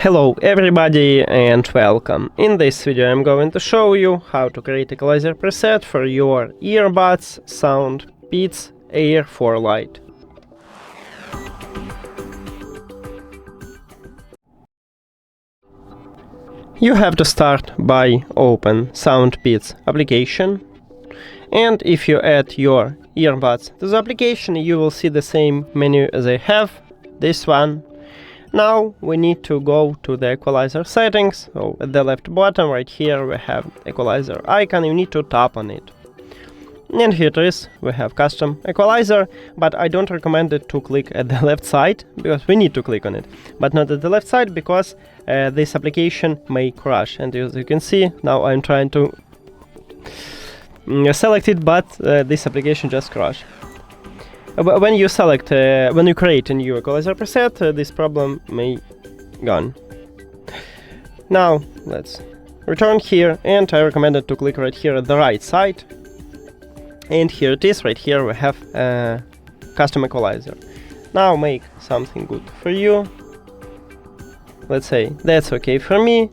Hello everybody and welcome. In this video I'm going to show you how to create Equalizer preset for your earbuds SOUNDPEATS Air for Lite. You have to start by open SOUNDPEATS application, and if you add your earbuds to the application you will see the same menu as I have, this one. Now we need to go to the equalizer settings, so at the left bottom right here we have equalizer icon, you need to tap on it. And here it is, we have custom equalizer, but I don't recommend it to click at the left side, because we need to click on it, but not at the left side, because this application may crash. And as you can see, now I'm trying to select it, but this application just crashed. When you select, when you create a new equalizer preset, this problem may gone. Now let's return here, and I recommend it to click right here at the right side. And here it is, right here we have custom equalizer. Now make something good for you. Let's say that's okay for me.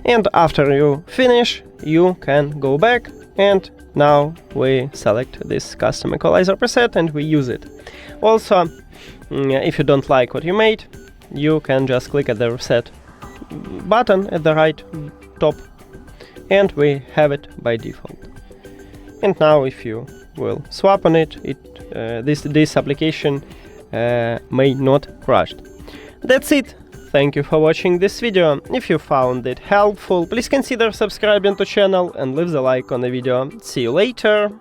And after you finish, you can go back, and now we select this custom equalizer preset and we use it. Also, if you don't like what you made, you can just click at the reset button at the right top, and we have it by default. And now if you will swap on it, this application may not crash. That's it. Thank you for watching this video. If you found it helpful, please consider subscribing to the channel and leave the like on the video. See you later!